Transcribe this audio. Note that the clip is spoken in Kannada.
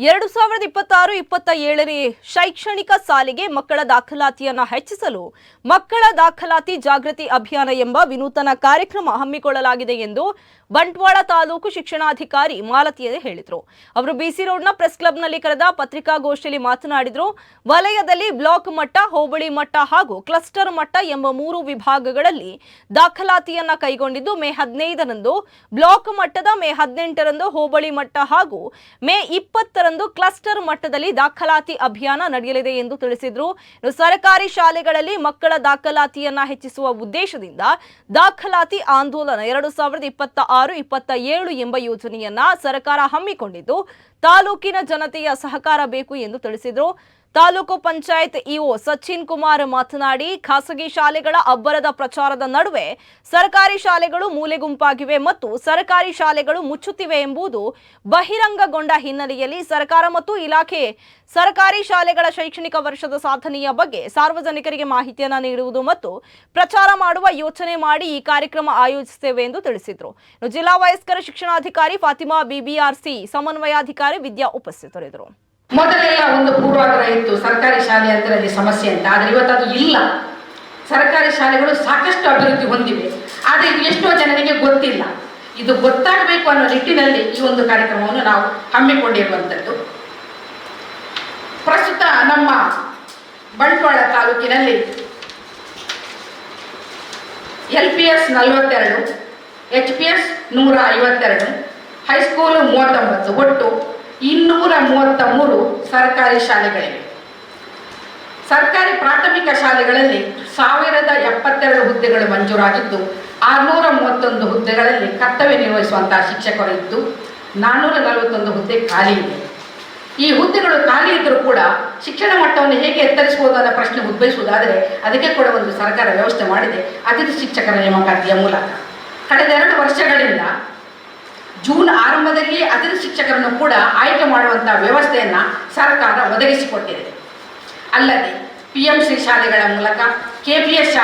2026-27ನೇ ಶೈಕ್ಷಣಿಕ ಸಾಲಿಗೆ ಮಕ್ಕಳ ದಾಖಲಾತಿಯನ್ನು ಹೆಚ್ಚಿಸಲು ಮಕ್ಕಳ ದಾಖಲಾತಿ ಜಾಗೃತಿ ಅಭಿಯಾನ ಎಂಬ ವಿನೂತನ ಕಾರ್ಯಕ್ರಮ ಹಮ್ಮಿಕೊಳ್ಳಲಾಗಿದೆ ಎಂದು ಬಂಟ್ವಾಳ ತಾಲೂಕು ಶಿಕ್ಷಣಾಧಿಕಾರಿ ಮಾಲತಿ ಹೇಳಿದರು. ಅವರು ಬಿಸಿ ರೋಡ್ನ ಪ್ರೆಸ್ ಕ್ಲಬ್ನಲ್ಲಿ ಕರೆದ ಪತ್ರಿಕಾಗೋಷ್ಠಿಯಲ್ಲಿ ಮಾತನಾಡಿದರು. ವಲಯದಲ್ಲಿ ಬ್ಲಾಕ್ ಮಟ್ಟ, ಹೋಬಳಿ ಮಟ್ಟ ಹಾಗೂ ಕ್ಲಸ್ಟರ್ ಮಟ್ಟ ಎಂಬ 3 ವಿಭಾಗಗಳಲ್ಲಿ ದಾಖಲಾತಿಯನ್ನು ಕೈಗೊಂಡಿದ್ದು ಮೇ 15ರಂದು ಬ್ಲಾಕ್ ಮಟ್ಟದ, ಮೇ 18ರಂದು ಹೋಬಳಿ ಮಟ್ಟ ಹಾಗೂ ಮೇ 20ರಂದು ಕ್ಲಸ್ಟರ್ ಮಟ್ಟದಲ್ಲಿ ದಾಖಲಾತಿ ಅಭಿಯಾನ ನಡೆಯಲಿದೆ ಎಂದು ತಿಳಿಸಿದರು. ಸರ್ಕಾರಿ ಶಾಲೆಗಳಲ್ಲಿ ಮಕ್ಕಳ ದಾಖಲಾತಿಯನ್ನ ಹೆಚ್ಚಿಸುವ ಉದ್ದೇಶದಿಂದ ದಾಖಲಾತಿ ಆಂದೋಲನ 2026-27 ಎಂಬ ಯೋಜನೆಯನ್ನ ಸರ್ಕಾರ ಹಮ್ಮಿಕೊಂಡಿದ್ದು ತಾಲೂಕಿನ ಜನತೆಯ ಸಹಕಾರ ಬೇಕು ಎಂದು ತಿಳಿಸಿದರು. ತಾಲೂಕು ಪಂಚಾಯತ್ ಇಒ ಸಚಿನ್ ಕುಮಾರ್ ಮಾತನಾಡಿ, ಖಾಸಗಿ ಶಾಲೆಗಳ ಅಬ್ಬರದ ಪ್ರಚಾರದ ನಡುವೆ ಸರ್ಕಾರಿ ಶಾಲೆಗಳು ಮೂಲೆಗುಂಪಾಗಿವೆ ಮತ್ತು ಸರ್ಕಾರಿ ಶಾಲೆಗಳು ಮುಚ್ಚುತ್ತಿವೆ ಎಂಬುದು ಬಹಿರಂಗಗೊಂಡ ಹಿನ್ನೆಲೆಯಲ್ಲಿ ಸರ್ಕಾರ ಮತ್ತು ಇಲಾಖೆ ಸರ್ಕಾರಿ ಶಾಲೆಗಳ ಶೈಕ್ಷಣಿಕ ವರ್ಷದ ಸಾಧನೆಯ ಬಗ್ಗೆ ಸಾರ್ವಜನಿಕರಿಗೆ ಮಾಹಿತಿಯನ್ನು ನೀಡುವುದು ಮತ್ತು ಪ್ರಚಾರ ಮಾಡುವ ಯೋಚನೆ ಮಾಡಿ ಈ ಕಾರ್ಯಕ್ರಮ ಆಯೋಜಿಸುತ್ತೇವೆ ಎಂದು ತಿಳಿಸಿದರು. ಜಿಲ್ಲಾ ವಯಸ್ಕರ ಶಿಕ್ಷಣಾಧಿಕಾರಿ ಫಾತಿಮಾ ಬಿಬಿಆರ್ಸಿ, ಸಮನ್ವಯಾಧಿಕಾರಿ ವಿದ್ಯಾ ಉಪಸ್ಥಿತರಿದ್ದರು. ಮೊದಲೆಲ್ಲ ಒಂದು ಪೂರ್ವಾಗ್ರಹ ಇತ್ತು, ಸರ್ಕಾರಿ ಶಾಲೆ ಅದರಲ್ಲಿ ಸಮಸ್ಯೆ ಅಂತ. ಆದರೆ ಇವತ್ತದು ಇಲ್ಲ. ಸರ್ಕಾರಿ ಶಾಲೆಗಳು ಸಾಕಷ್ಟು ಅಭಿವೃದ್ಧಿ ಹೊಂದಿವೆ. ಆದರೆ ಇದು ಎಷ್ಟೋ ಜನರಿಗೆ ಗೊತ್ತಿಲ್ಲ. ಇದು ಗೊತ್ತಾಗಬೇಕು ಅನ್ನೋ ನಿಟ್ಟಿನಲ್ಲಿ ಈ ಒಂದು ಕಾರ್ಯಕ್ರಮವನ್ನು ನಾವು ಹಮ್ಮಿಕೊಂಡಿರುವಂಥದ್ದು. ಪ್ರಸ್ತುತ ನಮ್ಮ ಬಂಟ್ವಾಳ ತಾಲೂಕಿನಲ್ಲಿ LPS 42, HPS 152, ಹೈಸ್ಕೂಲು 39, ಒಟ್ಟು 233 ಸರ್ಕಾರಿ ಶಾಲೆಗಳಿವೆ. ಸರ್ಕಾರಿ ಪ್ರಾಥಮಿಕ ಶಾಲೆಗಳಲ್ಲಿ 1072 ಹುದ್ದೆಗಳು ಮಂಜೂರಾಗಿದ್ದು 631 ಹುದ್ದೆಗಳಲ್ಲಿ ಕರ್ತವ್ಯ ನಿರ್ವಹಿಸುವಂತಹ ಶಿಕ್ಷಕರು ಇದ್ದು 441 ಹುದ್ದೆ ಖಾಲಿ ಇದೆ. ಈ ಹುದ್ದೆಗಳು ಖಾಲಿ ಇದ್ದರೂ ಕೂಡ ಶಿಕ್ಷಣ ಮಟ್ಟವನ್ನು ಹೇಗೆ ಎತ್ತರಿಸಬಹುದು ಅನ್ನೋ ಪ್ರಶ್ನೆ ಉದ್ಭವಿಸುವುದಾದರೆ ಅದಕ್ಕೆ ಕೂಡ ಒಂದು ಸರ್ಕಾರ ವ್ಯವಸ್ಥೆ ಮಾಡಿದೆ, ಅತಿಥಿ ಶಿಕ್ಷಕರ ನೇಮಕಾತಿಯ ಮೂಲಕ. ಕಳೆದ 2 ವರ್ಷಗಳಿಂದ ಜೂನ್ ಆರಂಭದಲ್ಲಿ ಅತಿಥಿ ಶಿಕ್ಷಕರನ್ನು ಕೂಡ ಆಯ್ಕೆ ಮಾಡುವಂತಹ ವ್ಯವಸ್ಥೆಯನ್ನು ಸರ್ಕಾರ ಒದಗಿಸಿಕೊಟ್ಟಿದೆ. ಅಲ್ಲದೆ PMC ಶಾಲೆಗಳ ಮೂಲಕ KPS ಶಾಲೆ